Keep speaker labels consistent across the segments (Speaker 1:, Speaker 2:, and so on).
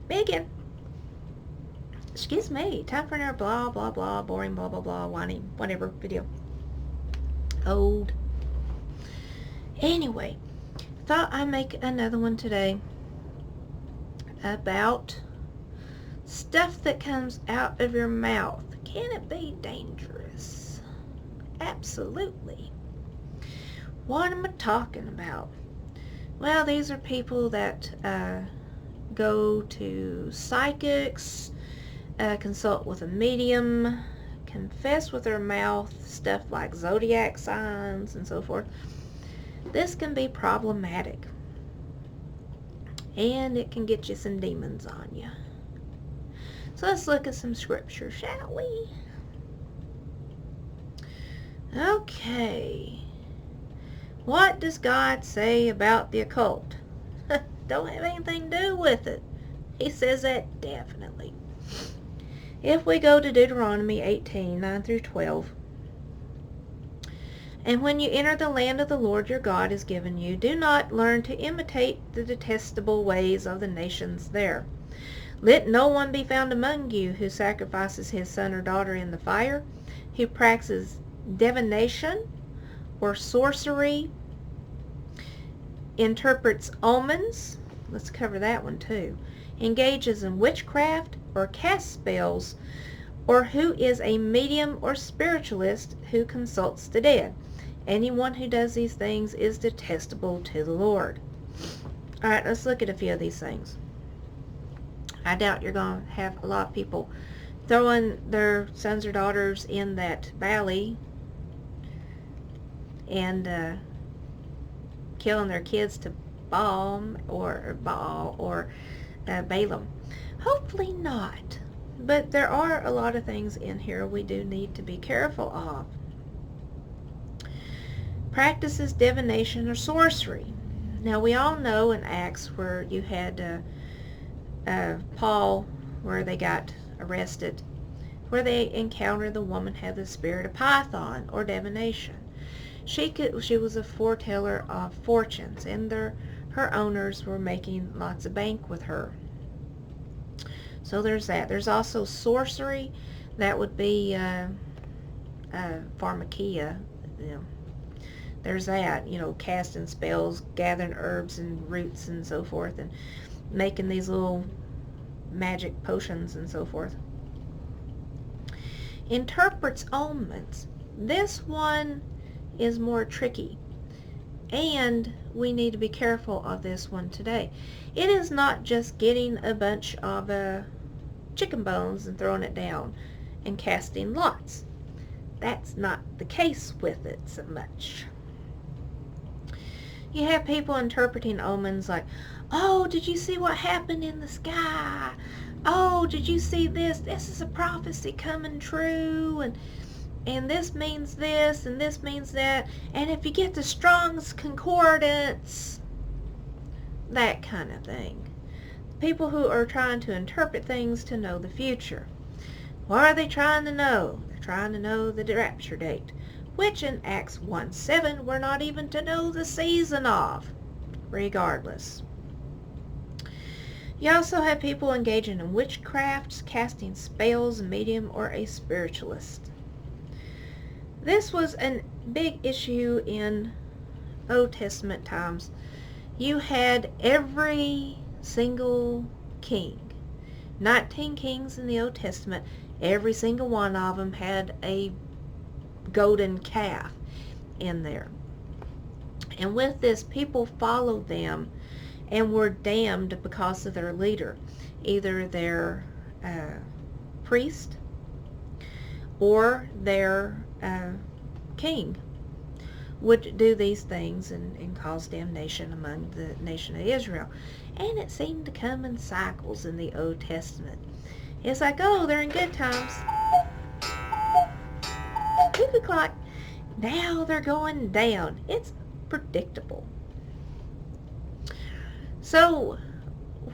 Speaker 1: Megan, excuse me, time for another blah, blah, blah, boring, blah, blah, blah, whiny, whatever video. Old. Anyway, thought I'd make another one today about stuff that comes out of your mouth. Can it be dangerous? Absolutely. What am I talking about? Well, these are people that go to psychics, consult with a medium, confess with their mouth, stuff like zodiac signs and so forth. This can be problematic, and it can get you some demons on you. So let's look at some scripture, shall we? Okay. What does God say about the occult? Don't have anything to do with it. He says that definitely. If we go to Deuteronomy 18, 9 through 12, and when you enter the land of the Lord your God has given you, do not learn to imitate the detestable ways of the nations there. Let no one be found among you who sacrifices his son or daughter in the fire, who practices divination or sorcery, interprets omens, let's cover that one too, engages in witchcraft or casts spells, or who is a medium or spiritualist who consults the dead. Anyone who does these things is detestable to the Lord. Alright, let's look at a few of these things. I doubt you're going to have a lot of people throwing their sons or daughters in that valley and killing their kids to Baal or Balaam. Hopefully not. But there are a lot of things in here we do need to be careful of. Practices divination or sorcery. Now we all know in Acts where you had Paul, where they got arrested, where they encountered the woman had the spirit of Python or divination. She was a foreteller of fortunes, and her owners were making lots of bank with her. So there's that. There's also sorcery. That would be pharmakia. There's that, casting spells, gathering herbs and roots and so forth, and making these little magic potions and so forth. Interprets omens. This one is more tricky, and we need to be careful of this one today. It is not just getting a bunch of chicken bones and throwing it down and casting lots. That's not the case with it so much. You have people interpreting omens like, oh, did you see what happened in the sky? Oh, did you see this? This is a prophecy coming true, and this means this, and this means that, and if you get the Strong's Concordance, that kind of thing. People who are trying to interpret things to know the future. What are they trying to know? They're trying to know the rapture date, which in Acts 1:7 we're not even to know the season of, regardless. You also have people engaging in witchcraft, casting spells, a medium, or a spiritualist. This was a big issue in Old Testament times. You had every single king, 19 kings in the Old Testament, every single one of them had a golden calf in there. And with this, people followed them and were damned because of their leader. Either their priest or their king would do these things and cause damnation among the nation of Israel. And it seemed to come in cycles in the Old Testament. It's like, oh, they're in good times. Cuckoo clock. Now they're going down. It's predictable. So,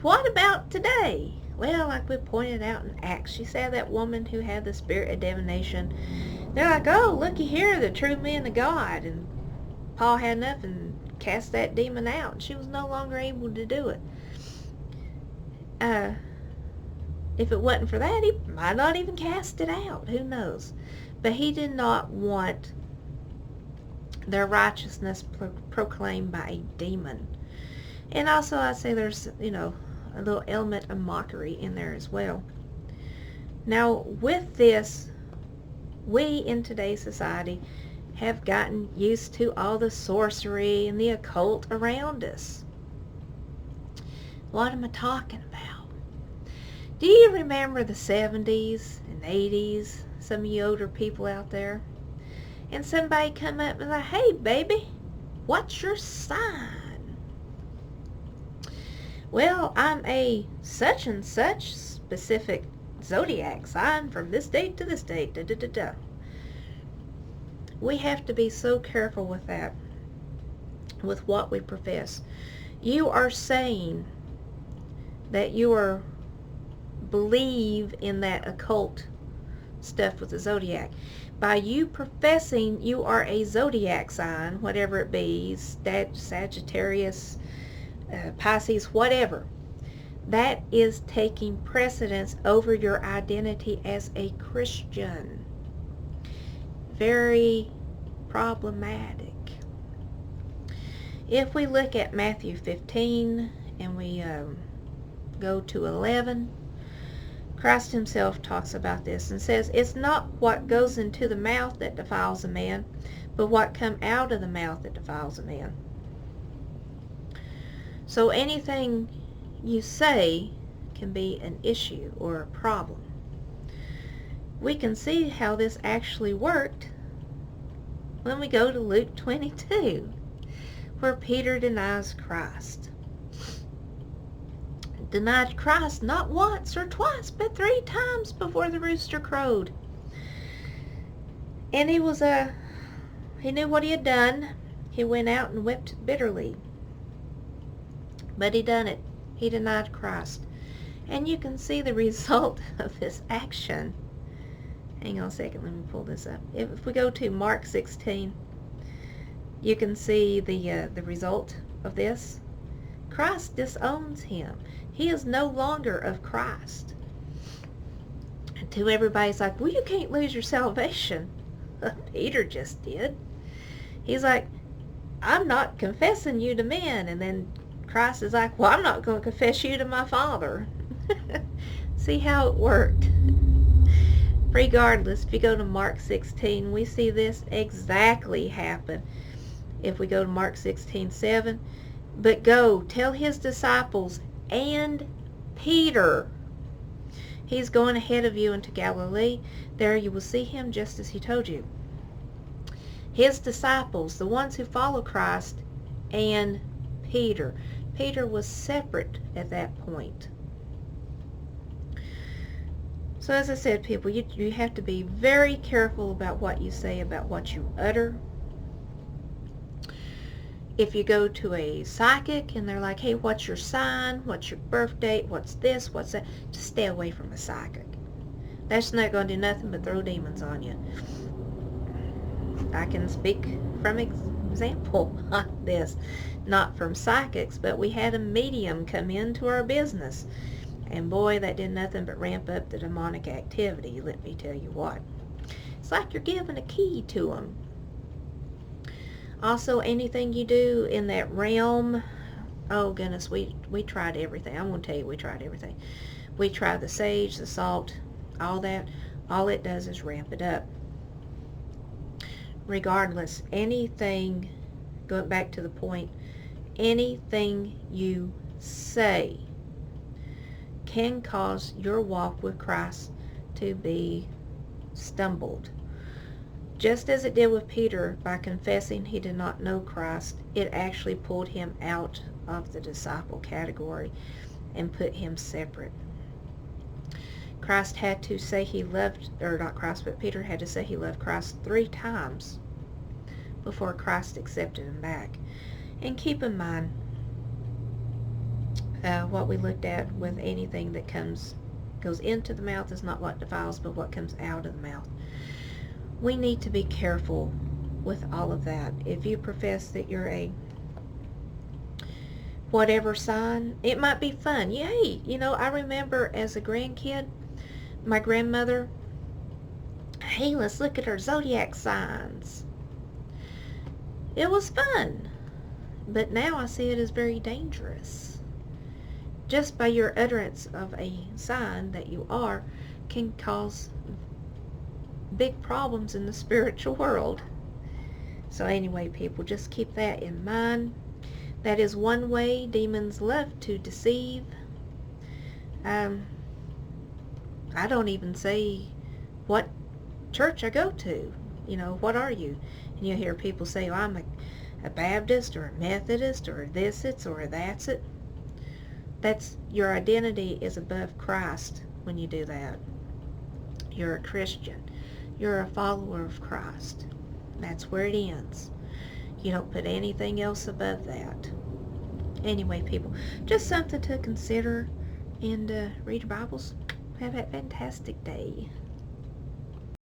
Speaker 1: what about today? Well, like we pointed out in Acts, she said that woman who had the spirit of divination, they're like, oh, looky here, the true men of God. And Paul had enough and cast that demon out, and she was no longer able to do it. If it wasn't for that, he might not even cast it out. Who knows? But he did not want their righteousness proclaimed by a demon. And also I'd say there's, a little element of mockery in there as well. Now with this, we in today's society have gotten used to all the sorcery and the occult around us. What am I talking about? Do you remember the 70s and 80s? Some of you older people out there. And somebody come up and like, hey baby, what's your sign? Well, I'm a such and such specific zodiac sign from this date to this date. Da, da, da, da. We have to be so careful with that, with what we profess. You are saying that you are believe in that occult stuff with the zodiac. By you professing you are a zodiac sign, whatever it be, Sagittarius, Pisces, whatever, that is taking precedence over your identity as a Christian. Very problematic. If we look at Matthew 15 and we go to 11, Christ himself talks about this and says, it's not what goes into the mouth that defiles a man, but what comes out of the mouth that defiles a man. So anything you say can be an issue or a problem. We can see how this actually worked when we go to Luke 22, where Peter denies Christ. Denied Christ not once or twice, but 3 times before the rooster crowed. And he knew what he had done. He went out and wept bitterly. But he done it. He denied Christ. And you can see the result of this action. Hang on a second, let me pull this up. If we go to Mark 16, you can see the result of this. Christ disowns him. He is no longer of Christ. And to everybody's like, well, you can't lose your salvation. Peter just did. He's like, I'm not confessing you to men. And then Christ is like, well, I'm not going to confess you to my Father. See how it worked. Regardless, if you go to Mark 16, we see this exactly happen. If we go to Mark 16:7, but go, tell his disciples and Peter, he's going ahead of you into Galilee. There you will see him just as he told you. His disciples, the ones who follow Christ, and Peter. Peter was separate at that point. So as I said, people, you have to be very careful about what you say, about what you utter. If you go to a psychic and they're like, hey, what's your sign? What's your birth date? What's this? What's that? Just stay away from a psychic. That's not going to do nothing but throw demons on you. I can speak from example on this. Not from psychics, but we had a medium come into our business. And boy, that did nothing but ramp up the demonic activity, let me tell you what. It's like you're giving a key to them. Also, anything you do in that realm, oh goodness, we tried everything. I'm going to tell you, we tried everything. We tried the sage, the salt, all that. All it does is ramp it up. Regardless, anything, going back to the point, anything you say can cause your walk with Christ to be stumbled. Just as it did with Peter, by confessing he did not know Christ, it actually pulled him out of the disciple category and put him separate. Christ had to say he loved, or not Christ, but Peter had to say he loved Christ 3 times before Christ accepted him back. And keep in mind, what we looked at with anything that goes into the mouth is not what defiles, but what comes out of the mouth. We need to be careful with all of that. If you profess that you're whatever sign. It might be fun. Yay! I remember as a grandkid, my grandmother, hey, let's look at our zodiac signs. It was fun. But now I see it as very dangerous. Just by your utterance of a sign that you are can cause big problems in the spiritual world. So anyway, people, just keep that in mind. That is one way demons love to deceive. I don't even say what church I go to. What are you? And you hear people say, well, I'm a Baptist or a Methodist or this it's or that's it. That's your identity is above Christ when you do that. You're a Christian. You're a follower of Christ. That's where it ends. You don't put anything else above that. Anyway, people, just something to consider, and read your Bibles. Have a fantastic day.